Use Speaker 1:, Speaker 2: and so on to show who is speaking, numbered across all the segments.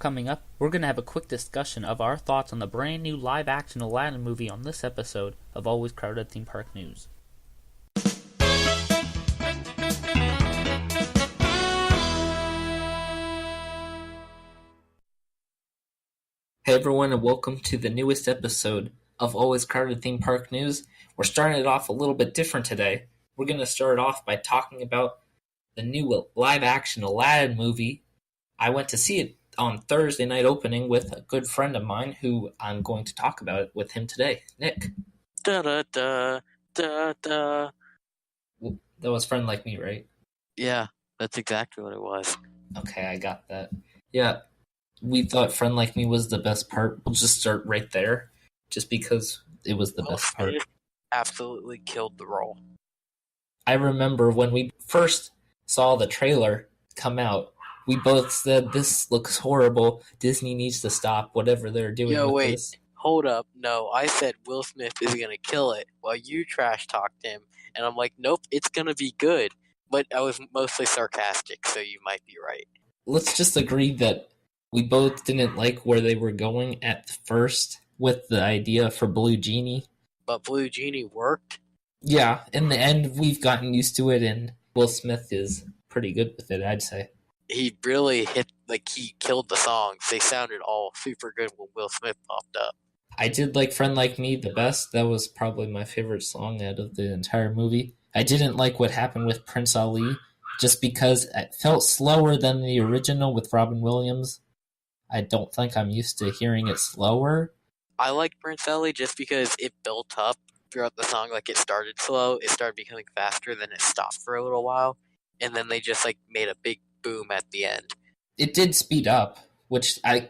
Speaker 1: Coming up, we're going to have a quick discussion of our thoughts on the brand new live-action Aladdin movie on this episode of Always Crowded Theme Park News. Hey everyone, and welcome to the newest episode of Always Crowded Theme Park News. We're starting it off a little bit different today. We're going to start off by talking about the new live-action Aladdin movie. I went to see it on Thursday night opening with a good friend of mine who I'm going to talk about it with him today, Nick.
Speaker 2: Da-da-da,
Speaker 1: That was Friend Like Me, right?
Speaker 2: Yeah, that's exactly what it was.
Speaker 1: Okay, I got that. Yeah, we thought Friend Like Me was the best part. We'll just start right there, just because it was the best part.
Speaker 2: Absolutely killed the role.
Speaker 1: I remember when we first saw the trailer come out, we both said, this looks horrible. Disney needs to stop whatever they're doing with this.
Speaker 2: Hold up. No, I said Will Smith is going to kill it while you trash talked him. And I'm like, nope, it's going to be good. But I was mostly sarcastic, so you might be right.
Speaker 1: Let's just agree that we both didn't like where they were going at first with the idea for Blue Genie.
Speaker 2: But Blue Genie worked?
Speaker 1: Yeah, in the end, we've gotten used to it, and Will Smith is pretty good with it, I'd say.
Speaker 2: He really he killed the songs. They sounded all super good when Will Smith popped up.
Speaker 1: I did like Friend Like Me the best. That was probably my favorite song out of the entire movie. I didn't like what happened with Prince Ali, just because it felt slower than the original with Robin Williams. I don't think I'm used to hearing it slower.
Speaker 2: I liked Prince Ali just because it built up throughout the song. Like, it started slow, it started becoming faster, then it stopped for a little while, and then they just made a big boom at the end.
Speaker 1: It did speed up, which I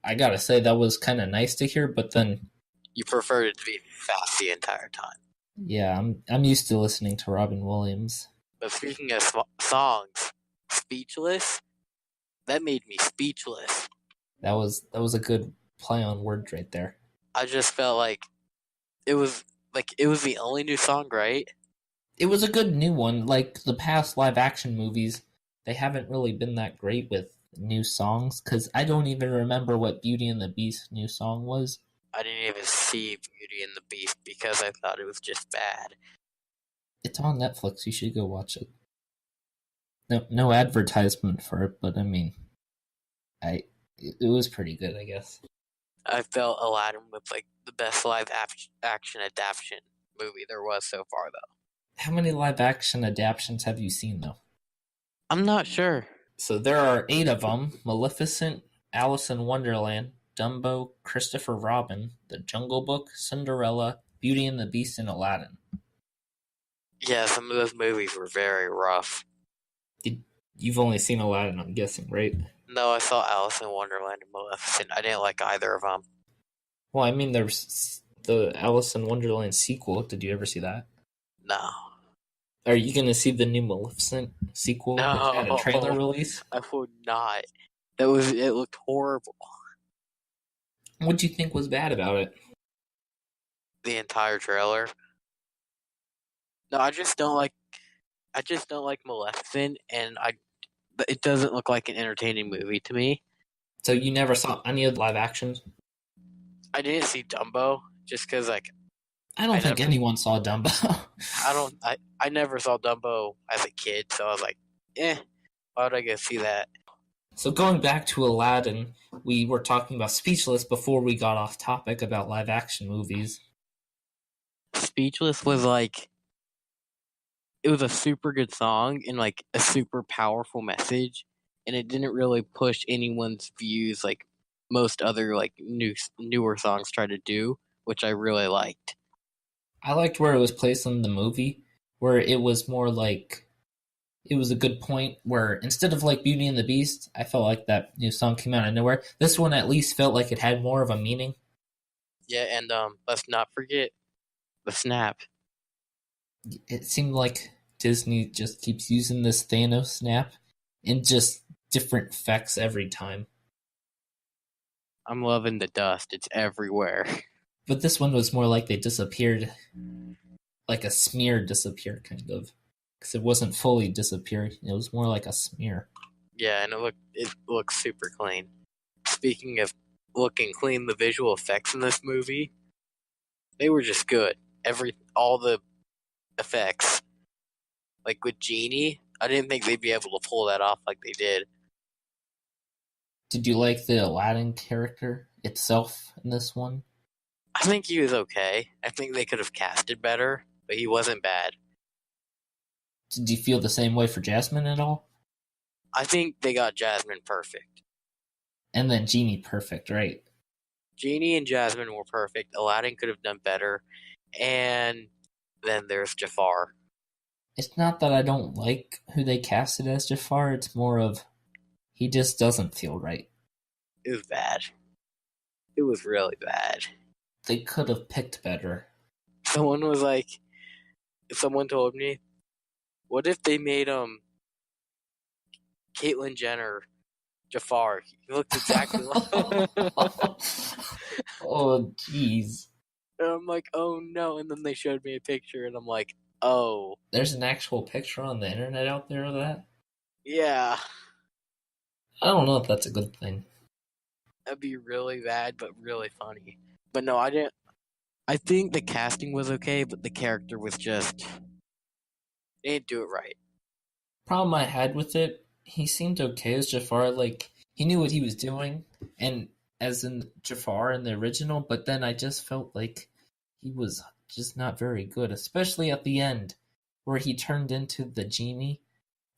Speaker 1: gotta say that was kind of nice to hear, but then
Speaker 2: you preferred it to be fast the entire time.
Speaker 1: Yeah, I'm used to listening to Robin Williams.
Speaker 2: But speaking of songs, Speechless, that made me speechless.
Speaker 1: That was a good play on words right there.
Speaker 2: I just felt like it was the only new song, right?
Speaker 1: It was a good new one. Like the past live action movies, they haven't really been that great with new songs, because I don't even remember what Beauty and the Beast's new song was.
Speaker 2: I didn't even see Beauty and the Beast because I thought it was just bad.
Speaker 1: It's on Netflix. You should go watch it. No advertisement for it, but I mean, it was pretty good, I guess.
Speaker 2: I felt Aladdin was the best live action adaptation movie there was so far, though.
Speaker 1: How many live action adaptations have you seen, though?
Speaker 2: I'm not sure.
Speaker 1: So there are 8 of them: Maleficent, Alice in Wonderland, Dumbo, Christopher Robin, The Jungle Book, Cinderella, Beauty and the Beast, and Aladdin.
Speaker 2: Yeah, some of those movies were very rough.
Speaker 1: You've only seen Aladdin, I'm guessing, right?
Speaker 2: No, I saw Alice in Wonderland and Maleficent. I didn't like either of them.
Speaker 1: Well, I mean, there's the Alice in Wonderland sequel. Did you ever see that?
Speaker 2: No.
Speaker 1: Are you going to see the new Maleficent sequel?
Speaker 2: No.
Speaker 1: At a trailer release?
Speaker 2: I would not. It looked horrible.
Speaker 1: What do you think was bad about it?
Speaker 2: The entire trailer. No, I just don't like Maleficent, and it doesn't look like an entertaining movie to me.
Speaker 1: So you never saw any of the live actions?
Speaker 2: I didn't see Dumbo just because
Speaker 1: I don't think anyone saw Dumbo.
Speaker 2: I never saw Dumbo as a kid, so I was like, why would I go see that?
Speaker 1: So going back to Aladdin, we were talking about Speechless before we got off topic about live action movies.
Speaker 2: Speechless was it was a super good song and a super powerful message, and it didn't really push anyone's views like most other newer songs try to do, which I really liked.
Speaker 1: I liked where it was placed in the movie, where it was more it was a good point where instead of Beauty and the Beast, I felt like that new song came out of nowhere. This one at least felt like it had more of a meaning.
Speaker 2: Yeah, and let's not forget the snap.
Speaker 1: It seemed like Disney just keeps using this Thanos snap in just different effects every time.
Speaker 2: I'm loving the dust. It's everywhere.
Speaker 1: But this one was more like they disappeared, like a smear disappeared, kind of. Because it wasn't fully disappeared. It was more like a smear.
Speaker 2: Yeah, and it looks super clean. speaking of looking clean, the visual effects in this movie, they were just good. All the effects, like with Genie, I didn't think they'd be able to pull that off like they did.
Speaker 1: Did you like the Aladdin character itself in this one?
Speaker 2: I think he was okay. I think they could have casted better, but he wasn't bad.
Speaker 1: Did you feel the same way for Jasmine at all?
Speaker 2: I think they got Jasmine perfect.
Speaker 1: And then Genie perfect, right?
Speaker 2: Genie and Jasmine were perfect. Aladdin could have done better. And then there's Jafar.
Speaker 1: It's not that I don't like who they casted as Jafar, it's more of he just doesn't feel right.
Speaker 2: It was bad. It was really bad.
Speaker 1: They could have picked better.
Speaker 2: Someone told me, what if they made Caitlyn Jenner Jafar? He looked exactly like.
Speaker 1: Oh, jeez.
Speaker 2: And I'm like, oh no. And then they showed me a picture, and I'm like, oh.
Speaker 1: There's an actual picture on the internet out there of that?
Speaker 2: Yeah.
Speaker 1: I don't know if that's a good thing.
Speaker 2: That'd be really bad, but really funny. But no, I didn't. I think the casting was okay, but the character was just. They didn't do it right.
Speaker 1: Problem I had with it, he seemed okay as Jafar, like, he knew what he was doing, and as in Jafar in the original, but then I just felt like he was just not very good, especially at the end, where he turned into the genie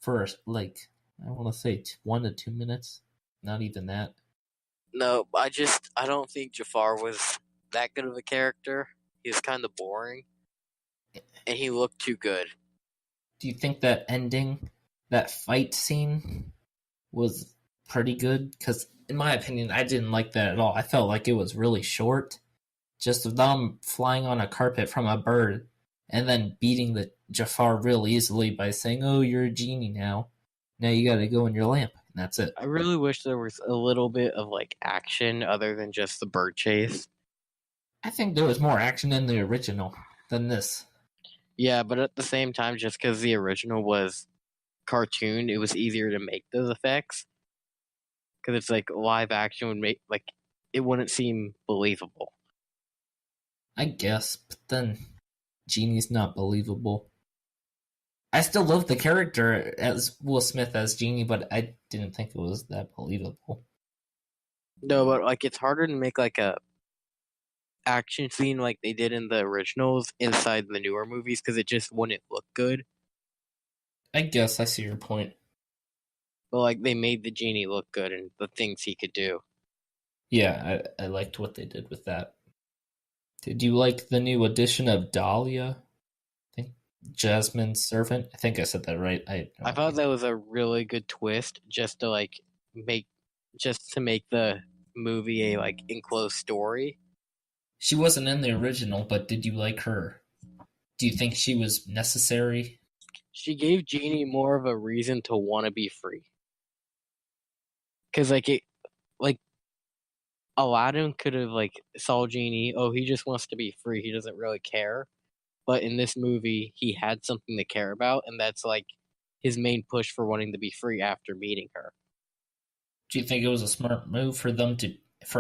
Speaker 1: for, like, I want to say 1 to 2 minutes. Not even that.
Speaker 2: No, I don't think Jafar was that good of a character. He was kind of boring, and he looked too good.
Speaker 1: Do you think that ending, that fight scene, was pretty good? Because, in my opinion, I didn't like that at all. I felt like it was really short. Just of them flying on a carpet from a bird and then beating the Jafar real easily by saying, "Oh, you're a genie now. Now you gotta go in your lamp." And that's it.
Speaker 2: I really wish there was a little bit of like action other than just the bird chase.
Speaker 1: I think there was more action in the original than this.
Speaker 2: Yeah, but at the same time, just because the original was cartoon, it was easier to make those effects. Because it's like live action would make like it wouldn't seem believable.
Speaker 1: I guess, but then Genie's not believable. I still love the character as Will Smith as Genie, but I didn't think it was that believable.
Speaker 2: No, but like it's harder to make like a action scene like they did in the originals inside the newer movies because it just wouldn't look good.
Speaker 1: I guess I see your point.
Speaker 2: But like they made the genie look good and the things he could do.
Speaker 1: Yeah, I liked what they did with that. Did you like the new addition of Dahlia? I think Jasmine's servant. I think I said that right.
Speaker 2: I thought that was a really good twist just to like make the movie a like enclosed story.
Speaker 1: She wasn't in the original, but did you like her? Do you think she was necessary?
Speaker 2: She gave Genie more of a reason to want to be free. Cause like Aladdin could have like saw Genie, oh he just wants to be free, he doesn't really care. But in this movie, he had something to care about, and that's like his main push for wanting to be free after meeting her.
Speaker 1: Do you think it was a smart move for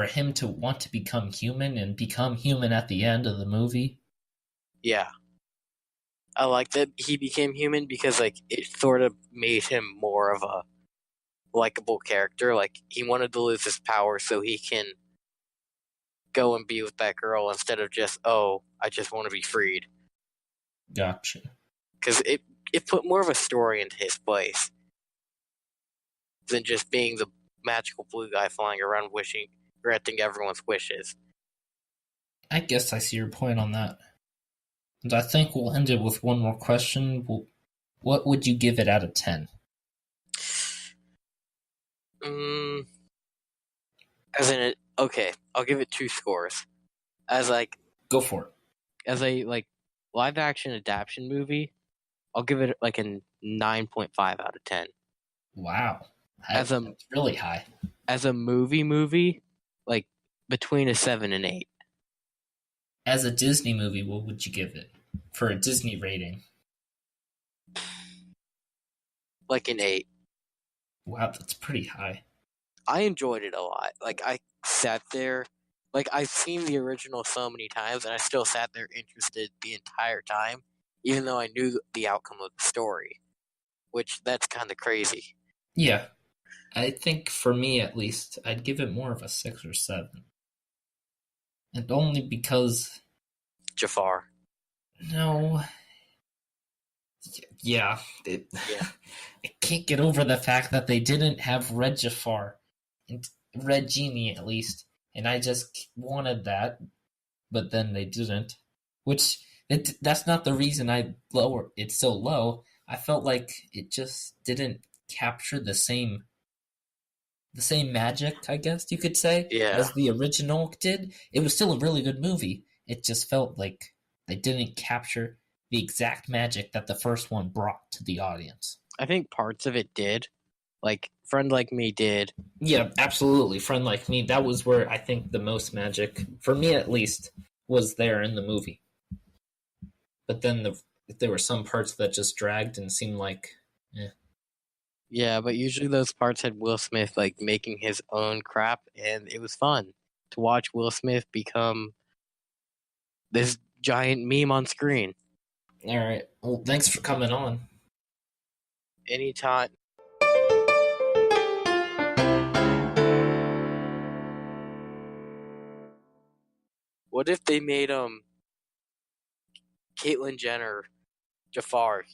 Speaker 1: him to want to become human and become human at the end of the movie?
Speaker 2: Yeah. I like that he became human because like it sort of made him more of a likable character. Like he wanted to lose his power so he can go and be with that girl instead of just, oh, I just want to be freed.
Speaker 1: Gotcha.
Speaker 2: Because it put more of a story into his place than just being the magical blue guy flying around granting everyone's wishes.
Speaker 1: I guess I see your point on that. And I think we'll end it with one more question. What would you give it out of 10?
Speaker 2: Okay, I'll give it 2 scores. As like
Speaker 1: Go for it.
Speaker 2: as a like live action adaptation movie, I'll give it like a 9.5 out of 10.
Speaker 1: Wow.
Speaker 2: That's
Speaker 1: really high.
Speaker 2: As a movie, like between a 7 and 8.
Speaker 1: As a Disney movie, what would you give it for a Disney rating?
Speaker 2: Like an 8.
Speaker 1: Wow, that's pretty high.
Speaker 2: I enjoyed it a lot. Like I sat there, like I've seen the original so many times, and I still sat there interested the entire time, even though I knew the outcome of the story. Which that's kind of crazy.
Speaker 1: Yeah, I think for me at least, I'd give it more of a 6 or 7, and only because
Speaker 2: Jafar.
Speaker 1: no, yeah,
Speaker 2: Yeah.
Speaker 1: I can't get over the fact that they didn't have Red Jafar and Red Genie at least, and I just wanted that, but then they didn't. Which that's not the reason I lower it so low. I felt like it just didn't capture the same magic, I guess you could say,
Speaker 2: Yeah.
Speaker 1: as the original did. It was still a really good movie. It just felt like they didn't capture the exact magic that the first one brought to the audience.
Speaker 2: I think parts of it did. Like Friend Like Me did.
Speaker 1: Yeah, absolutely. Friend Like Me, that was where I think the most magic, for me at least, was there in the movie. But then there were some parts that just dragged and seemed like, eh.
Speaker 2: Yeah, but usually those parts had Will Smith like making his own crap, and it was fun to watch Will Smith become this giant meme on screen.
Speaker 1: All right. Well, thanks for coming on.
Speaker 2: Anytime. What if they made Caitlyn Jenner Jafar?